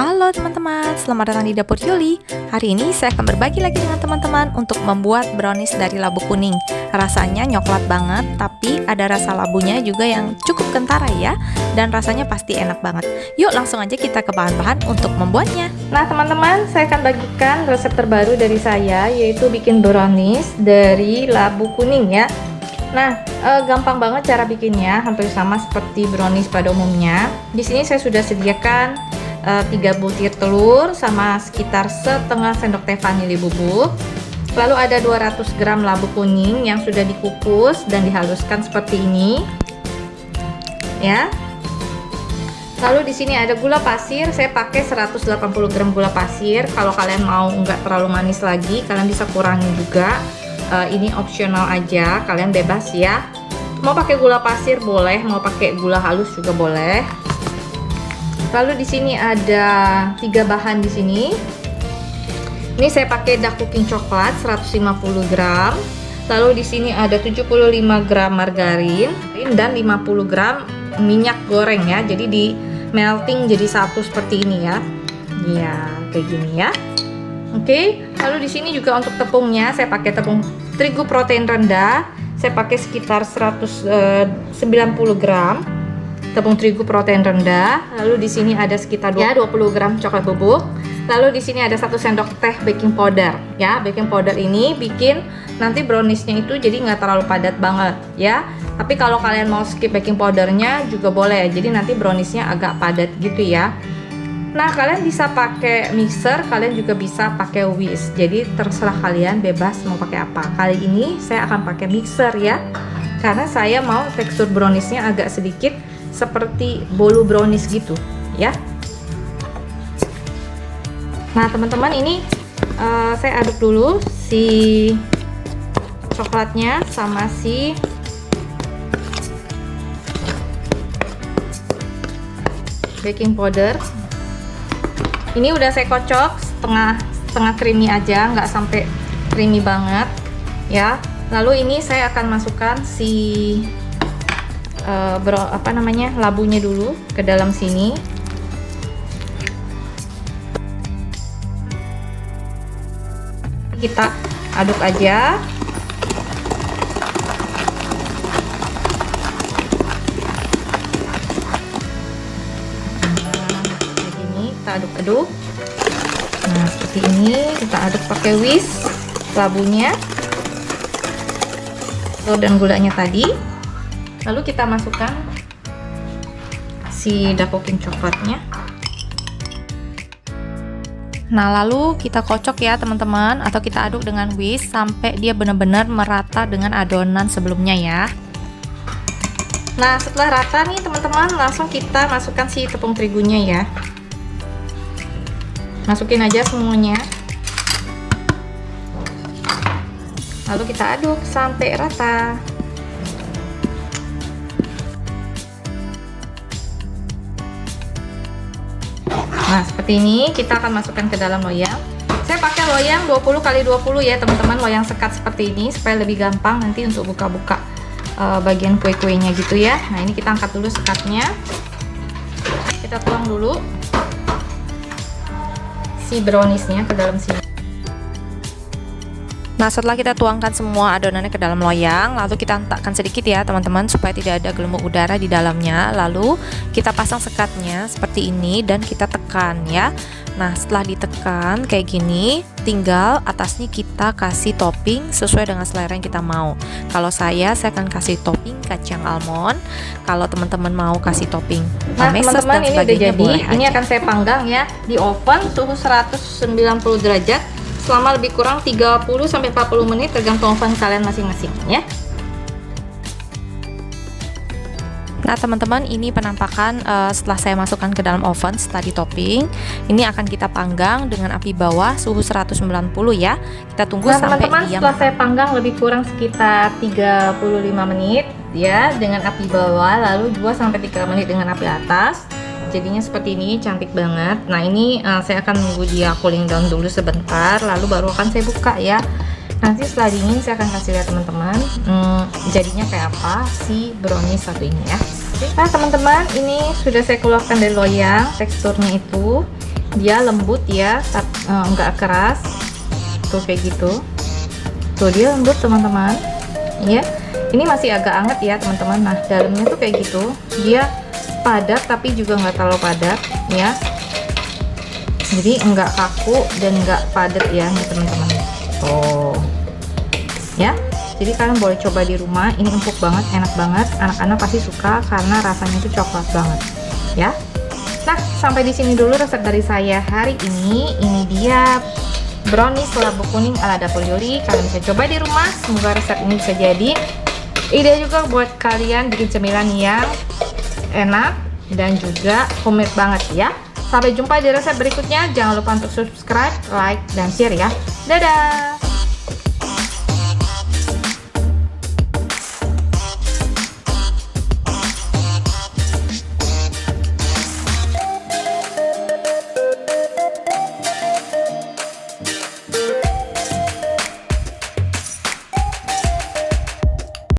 Halo teman-teman, selamat datang di Dapur Yuli. Hari ini saya akan berbagi lagi dengan teman-teman untuk membuat brownies dari labu kuning. Rasanya coklat banget, tapi ada rasa labunya juga yang cukup kentara ya. Dan rasanya pasti enak banget. Yuk langsung aja kita ke bahan-bahan untuk membuatnya. Nah teman-teman, saya akan bagikan resep terbaru dari saya, yaitu bikin brownies dari labu kuning ya. Nah, gampang banget cara bikinnya, hampir sama seperti brownies pada umumnya. Di sini saya sudah sediakan 3 butir telur sama sekitar setengah sendok teh vanili bubuk. Lalu ada 200 gram labu kuning yang sudah dikukus dan dihaluskan seperti ini. Ya. Lalu di sini ada gula pasir, saya pakai 180 gram gula pasir. Kalau kalian mau nggak terlalu manis lagi, kalian bisa kurangin juga. Ini opsional aja, kalian bebas ya. Mau pakai gula pasir boleh, mau pakai gula halus juga boleh. Lalu di sini ada 3 bahan di sini. Ini saya pakai dark cooking coklat 150 gram. Lalu di sini ada 75 gram margarin dan 50 gram minyak goreng ya. Jadi di melting jadi satu seperti ini ya. Ya, kayak gini ya. Oke, lalu di sini juga untuk tepungnya saya pakai tepung terigu protein rendah. Saya pakai sekitar 190 gram tepung terigu protein rendah. Lalu di sini ada sekitar 20 gram coklat bubuk. Lalu di sini ada 1 sendok teh baking powder ya. Baking powder ini bikin nanti browniesnya itu jadi nggak terlalu padat banget ya. Tapi kalau kalian mau skip baking powdernya juga boleh. Jadi nanti browniesnya agak padat gitu ya. Nah, kalian bisa pakai mixer, kalian juga bisa pakai whisk. Jadi terserah kalian, bebas mau pakai apa. Kali ini saya akan pakai mixer ya. Karena saya mau tekstur browniesnya agak sedikit seperti bolu brownies gitu ya. Nah teman-teman, ini saya aduk dulu si coklatnya sama si baking powder. Ini udah saya kocok setengah creamy aja, nggak sampai creamy banget ya. Lalu ini saya akan masukkan si labunya dulu ke dalam sini. Kita aduk aja. Kita aduk-aduk. Nah, seperti ini kita aduk pakai whisk labunya, telur dan gulanya tadi. Lalu kita masukkan si dark cooking coklatnya. Nah, lalu kita kocok ya teman-teman, atau kita aduk dengan whisk sampai dia benar-benar merata dengan adonan sebelumnya ya. Nah, setelah rata nih teman-teman, langsung kita masukkan si tepung terigunya ya. Masukin aja semuanya. Lalu kita aduk sampai rata. Nah, seperti ini kita akan masukkan ke dalam loyang. Saya pakai loyang 20 x 20 ya teman-teman, loyang sekat seperti ini supaya lebih gampang nanti untuk buka-buka bagian kue-kuenya gitu ya. Nah, ini kita angkat dulu sekatnya. Kita tuang dulu si browniesnya ke dalam sini. Nah, setelah kita tuangkan semua adonannya ke dalam loyang, lalu kita hentakkan sedikit ya teman-teman supaya tidak ada gelembung udara di dalamnya. Lalu kita pasang sekatnya seperti ini dan kita tekan ya. Nah, setelah ditekan kayak gini, tinggal atasnya kita kasih topping sesuai dengan selera yang kita mau. Kalau saya akan kasih topping kacang almond. Kalau teman-teman mau kasih topping meses dan sebagainya boleh aja. Ini akan saya panggang ya di oven suhu 190 derajat selama lebih kurang 30-40 menit tergantung oven kalian masing-masing ya. Nah teman-teman, ini penampakan setelah saya masukkan ke dalam oven setelah di topping. Ini akan kita panggang dengan api bawah suhu 190 ya. Kita tunggu sampai teman-teman, setelah saya panggang lebih kurang sekitar 35 menit ya dengan api bawah, lalu 2-3 menit dengan api atas. Jadinya seperti ini, cantik banget. Nah, ini saya akan menunggu dia cooling down dulu sebentar, lalu baru akan saya buka ya. Nanti setelah dingin saya akan kasih lihat teman-teman jadinya kayak apa si brownies satu ini ya. Nah teman-teman, ini sudah saya keluarkan dari loyang. Teksturnya itu Dia lembut ya, nggak keras. Tuh kayak gitu. Tuh dia lembut teman-teman. Ya, ini masih agak anget ya teman-teman. Nah dalamnya tuh kayak gitu. Dia padat tapi juga nggak terlalu padat ya. Jadi nggak kaku dan nggak padat ya nih teman-teman. Tuh. Ya. Jadi kalian boleh coba di rumah. Ini empuk banget, enak banget. Anak-anak pasti suka karena rasanya itu coklat banget. Ya. Nah, sampai di sini dulu resep dari saya hari ini. Ini dia brownies labu kuning ala Dapur Yuli. Kalian bisa coba di rumah. Semoga resep ini bisa jadi ide juga buat kalian bikin cemilan yang enak dan juga homemade banget ya. Sampai jumpa di resep berikutnya. Jangan lupa untuk subscribe, like, dan share ya. Dadah!